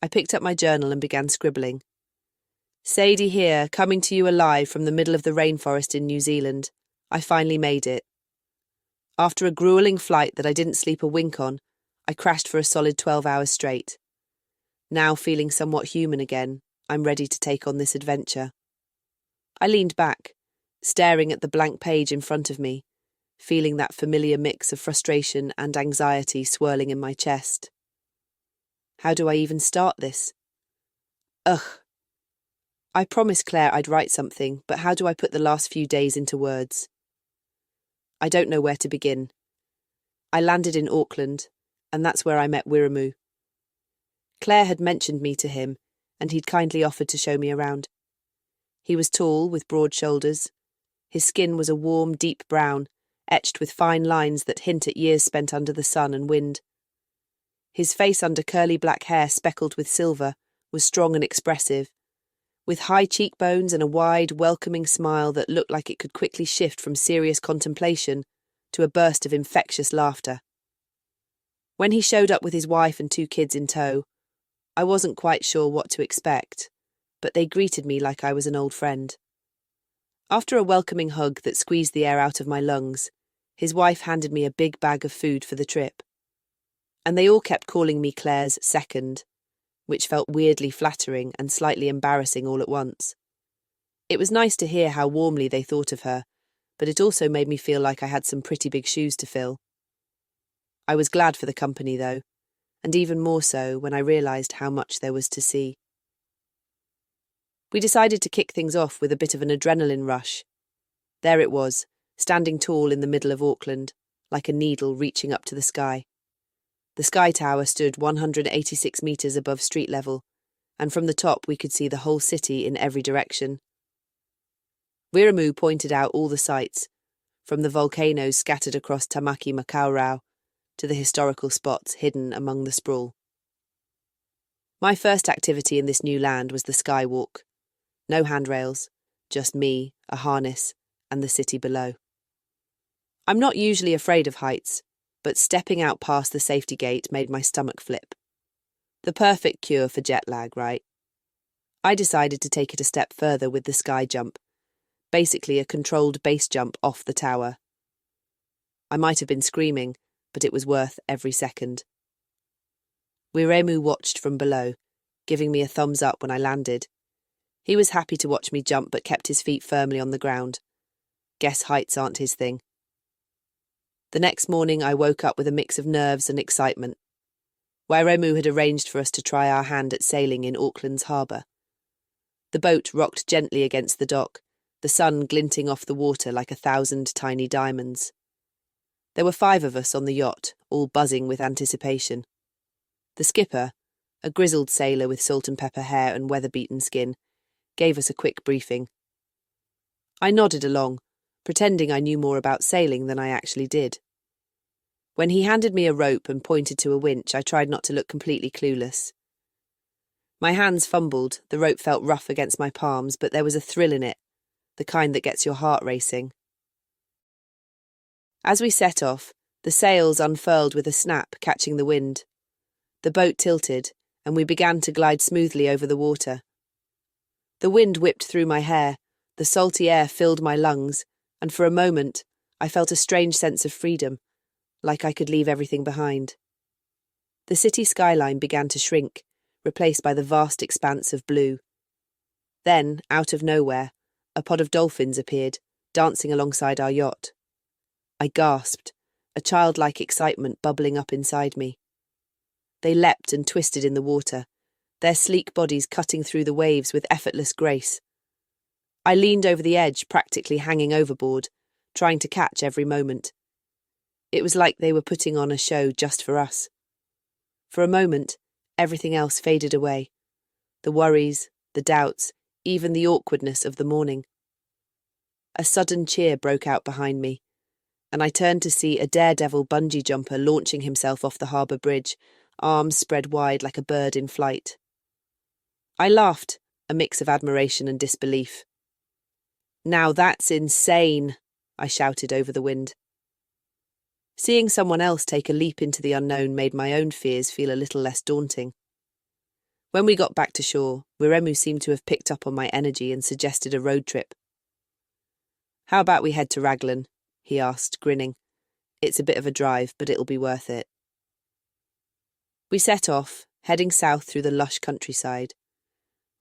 I picked up my journal and began scribbling. Sadie here, coming to you alive from the middle of the rainforest in New Zealand. I finally made it. After a grueling flight that I didn't sleep a wink on, I crashed for a solid 12 hours straight. Now feeling somewhat human again, I'm ready to take on this adventure. I leaned back, staring at the blank page in front of me, feeling that familiar mix of frustration and anxiety swirling in my chest. How do I even start this? Ugh. I promised Claire I'd write something, but how do I put the last few days into words? I don't know where to begin. I landed in Auckland, and that's where I met Wiramu. Claire had mentioned me to him, and he'd kindly offered to show me around. He was tall, with broad shoulders. His skin was a warm, deep brown, etched with fine lines that hint at years spent under the sun and wind. His face under curly black hair speckled with silver was strong and expressive, with high cheekbones and a wide, welcoming smile that looked like it could quickly shift from serious contemplation to a burst of infectious laughter. When he showed up with his wife and 2 kids in tow, I wasn't quite sure what to expect, but they greeted me like I was an old friend. After a welcoming hug that squeezed the air out of my lungs, his wife handed me a big bag of food for the trip. And they all kept calling me Claire's second, which felt weirdly flattering and slightly embarrassing all at once. It was nice to hear how warmly they thought of her, but it also made me feel like I had some pretty big shoes to fill. I was glad for the company, though, and even more so when I realised how much there was to see. We decided to kick things off with a bit of an adrenaline rush. There it was, standing tall in the middle of Auckland, like a needle reaching up to the sky. The Sky Tower stood 186 metres above street level, and from the top we could see the whole city in every direction. Wiramu pointed out all the sights, from the volcanoes scattered across Tamaki Makaurau to the historical spots hidden among the sprawl. My first activity in this new land was the skywalk. No handrails, just me, a harness, and the city below. I'm not usually afraid of heights, but stepping out past the safety gate made my stomach flip. The perfect cure for jet lag, right? I decided to take it a step further with the sky jump, basically a controlled base jump off the tower. I might have been screaming, but it was worth every second. Wiramu watched from below, giving me a thumbs up when I landed. He was happy to watch me jump but kept his feet firmly on the ground. Guess heights aren't his thing. The next morning I woke up with a mix of nerves and excitement. Wiramu had arranged for us to try our hand at sailing in Auckland's harbour. The boat rocked gently against the dock, the sun glinting off the water like 1,000 tiny diamonds. There were 5 of us on the yacht, all buzzing with anticipation. The skipper, a grizzled sailor with salt and pepper hair and weather-beaten skin, gave us a quick briefing. I nodded along, pretending I knew more about sailing than I actually did. When he handed me a rope and pointed to a winch, I tried not to look completely clueless. My hands fumbled, the rope felt rough against my palms, but there was a thrill in it, the kind that gets your heart racing. As we set off, the sails unfurled with a snap, catching the wind. The boat tilted, and we began to glide smoothly over the water. The wind whipped through my hair, the salty air filled my lungs, and for a moment I felt a strange sense of freedom, like I could leave everything behind. The city skyline began to shrink, replaced by the vast expanse of blue. Then, out of nowhere, a pod of dolphins appeared, dancing alongside our yacht. I gasped, a childlike excitement bubbling up inside me. They leapt and twisted in the water, their sleek bodies cutting through the waves with effortless grace. I leaned over the edge, practically hanging overboard, trying to catch every moment. It was like they were putting on a show just for us. For a moment, everything else faded away. The worries, the doubts, even the awkwardness of the morning. A sudden cheer broke out behind me, and I turned to see a daredevil bungee jumper launching himself off the harbour bridge, arms spread wide like a bird in flight. I laughed, a mix of admiration and disbelief. "Now that's insane," I shouted over the wind. Seeing someone else take a leap into the unknown made my own fears feel a little less daunting. When we got back to shore, Wiremu seemed to have picked up on my energy and suggested a road trip. "How about we head to Raglan?" he asked, grinning. "It's a bit of a drive, but it'll be worth it." We set off, heading south through the lush countryside.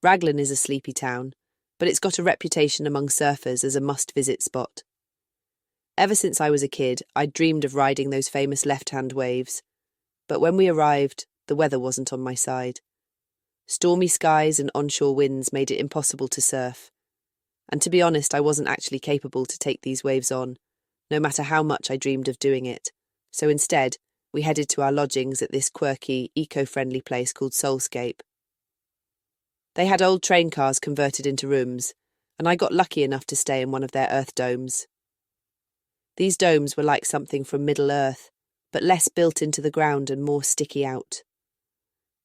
Raglan is a sleepy town, but it's got a reputation among surfers as a must-visit spot. Ever since I was a kid, I'd dreamed of riding those famous left-hand waves. But when we arrived, the weather wasn't on my side. Stormy skies and onshore winds made it impossible to surf. And to be honest, I wasn't actually capable to take these waves on, no matter how much I dreamed of doing it. So instead, we headed to our lodgings at this quirky, eco-friendly place called Soulscape. They had old train cars converted into rooms, and I got lucky enough to stay in one of their earth domes. These domes were like something from Middle Earth, but less built into the ground and more sticky out.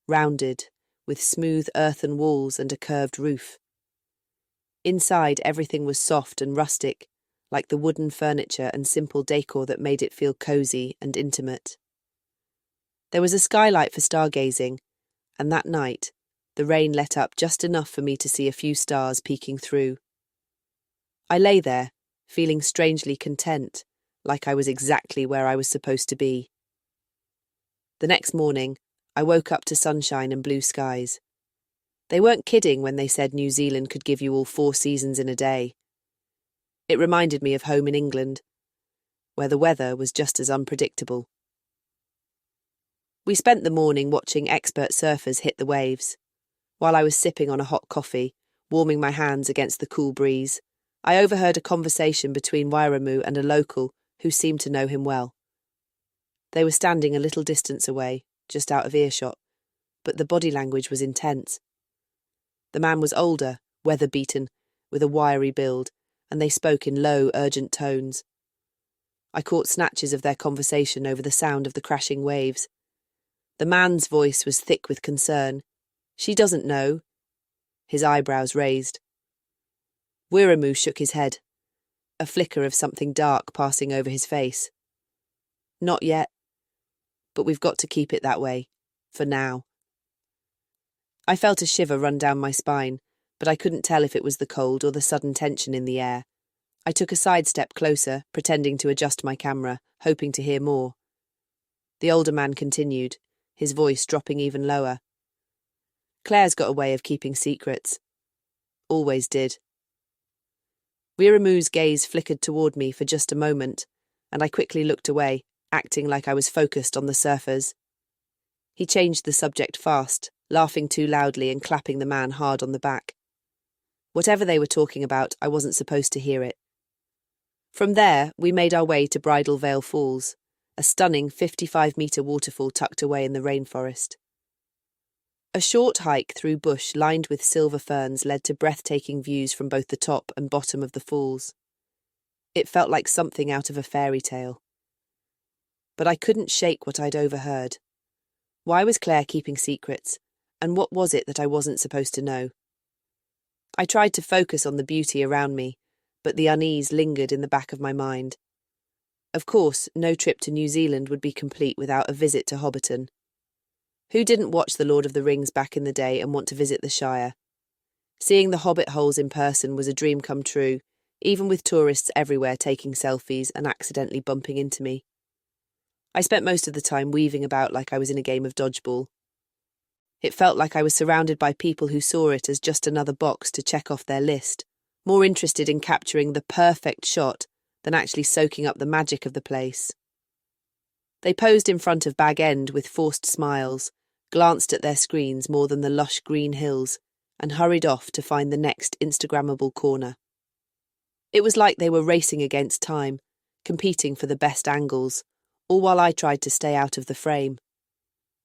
Rounded, with smooth earthen walls and a curved roof. Inside, everything was soft and rustic, like the wooden furniture and simple decor that made it feel cozy and intimate. There was a skylight for stargazing, and that night, the rain let up just enough for me to see a few stars peeking through. I lay there, feeling strangely content, like I was exactly where I was supposed to be. The next morning, I woke up to sunshine and blue skies. They weren't kidding when they said New Zealand could give you all 4 seasons in a day. It reminded me of home in England, where the weather was just as unpredictable. We spent the morning watching expert surfers hit the waves. While I was sipping on a hot coffee, warming my hands against the cool breeze, I overheard a conversation between Wiremu and a local who seemed to know him well. They were standing a little distance away, just out of earshot, but the body language was intense. The man was older, weather-beaten, with a wiry build, and they spoke in low, urgent tones. I caught snatches of their conversation over the sound of the crashing waves. The man's voice was thick with concern. "She doesn't know." His eyebrows raised. Wiremu shook his head, a flicker of something dark passing over his face. "Not yet. But we've got to keep it that way. For now." I felt a shiver run down my spine, but I couldn't tell if it was the cold or the sudden tension in the air. I took a sidestep closer, pretending to adjust my camera, hoping to hear more. The older man continued, his voice dropping even lower. "Claire's got a way of keeping secrets. Always did." Wiremu's gaze flickered toward me for just a moment, and I quickly looked away, acting like I was focused on the surfers. He changed the subject fast, laughing too loudly and clapping the man hard on the back. Whatever they were talking about, I wasn't supposed to hear it. From there, we made our way to Bridal Veil Falls, a stunning 55-metre waterfall tucked away in the rainforest. A short hike through bush lined with silver ferns led to breathtaking views from both the top and bottom of the falls. It felt like something out of a fairy tale. But I couldn't shake what I'd overheard. Why was Claire keeping secrets, and what was it that I wasn't supposed to know? I tried to focus on the beauty around me, but the unease lingered in the back of my mind. Of course, no trip to New Zealand would be complete without a visit to Hobbiton. Who didn't watch The Lord of the Rings back in the day and want to visit the Shire? Seeing the Hobbit holes in person was a dream come true, even with tourists everywhere taking selfies and accidentally bumping into me. I spent most of the time weaving about like I was in a game of dodgeball. It felt like I was surrounded by people who saw it as just another box to check off their list, more interested in capturing the perfect shot than actually soaking up the magic of the place. They posed in front of Bag End with forced smiles, glanced at their screens more than the lush green hills, and hurried off to find the next Instagrammable corner. It was like they were racing against time, competing for the best angles, all while I tried to stay out of the frame.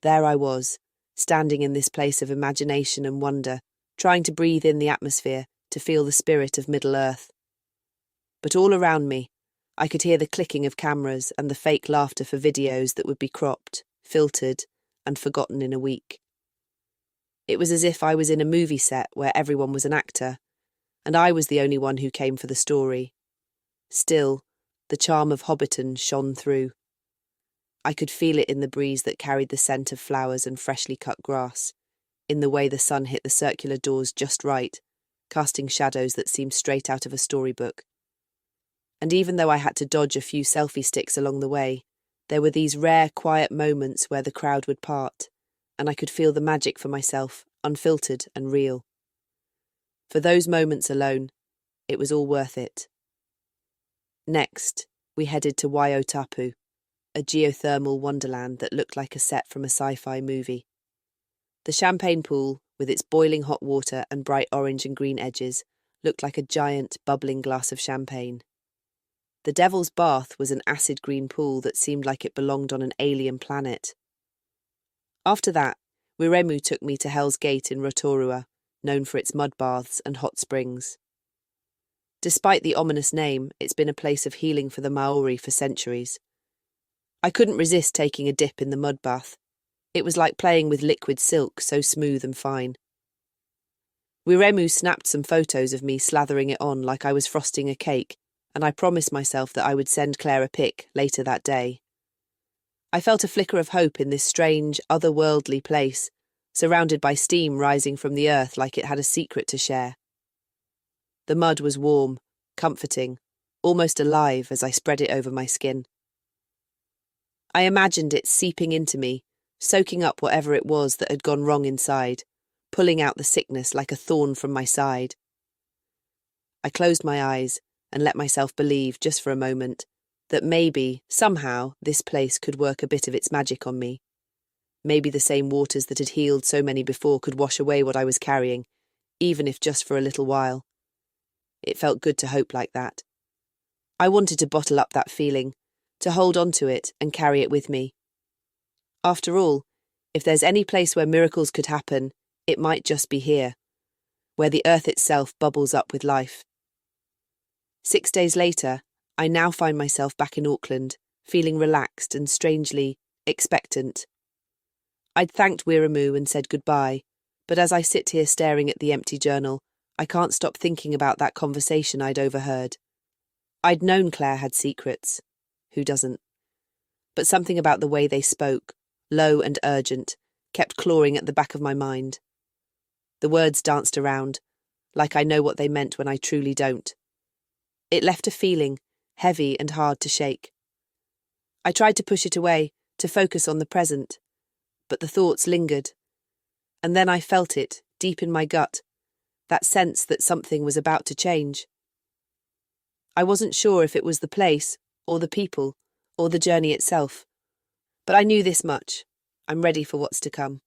There I was, standing in this place of imagination and wonder, trying to breathe in the atmosphere, to feel the spirit of Middle Earth. But all around me, I could hear the clicking of cameras and the fake laughter for videos that would be cropped, filtered, and forgotten in a week. It was as if I was in a movie set where everyone was an actor, and I was the only one who came for the story. Still, the charm of Hobbiton shone through. I could feel it in the breeze that carried the scent of flowers and freshly cut grass, in the way the sun hit the circular doors just right, casting shadows that seemed straight out of a storybook. And even though I had to dodge a few selfie sticks along the way, there were these rare, quiet moments where the crowd would part, and I could feel the magic for myself, unfiltered and real. For those moments alone, it was all worth it. Next, we headed to Waiōtapu, a geothermal wonderland that looked like a set from a sci-fi movie. The champagne pool, with its boiling hot water and bright orange and green edges, looked like a giant, bubbling glass of champagne. The Devil's Bath was an acid green pool that seemed like it belonged on an alien planet. After that, Wiremu took me to Hell's Gate in Rotorua, known for its mud baths and hot springs. Despite the ominous name, it's been a place of healing for the Maori for centuries. I couldn't resist taking a dip in the mud bath. It was like playing with liquid silk, so smooth and fine. Wiremu snapped some photos of me slathering it on like I was frosting a cake, and I promised myself that I would send Claire a pic later that day. I felt a flicker of hope in this strange, otherworldly place, surrounded by steam rising from the earth like it had a secret to share. The mud was warm, comforting, almost alive as I spread it over my skin. I imagined it seeping into me, soaking up whatever it was that had gone wrong inside, pulling out the sickness like a thorn from my side. I closed my eyes and let myself believe, just for a moment, that maybe, somehow, this place could work a bit of its magic on me. Maybe the same waters that had healed so many before could wash away what I was carrying, even if just for a little while. It felt good to hope like that. I wanted to bottle up that feeling, to hold on to it and carry it with me. After all, if there's any place where miracles could happen, it might just be here, where the earth itself bubbles up with life. 6 days later, I now find myself back in Auckland, feeling relaxed and strangely expectant. I'd thanked Wiremu and said goodbye, but as I sit here staring at the empty journal, I can't stop thinking about that conversation I'd overheard. I'd known Claire had secrets. Who doesn't? But something about the way they spoke, low and urgent, kept clawing at the back of my mind. The words danced around, like I know what they meant when I truly don't. It left a feeling, heavy and hard to shake. I tried to push it away, to focus on the present, but the thoughts lingered. And then I felt it, deep in my gut, that sense that something was about to change. I wasn't sure if it was the place, or the people, or the journey itself. But I knew this much. I'm ready for what's to come.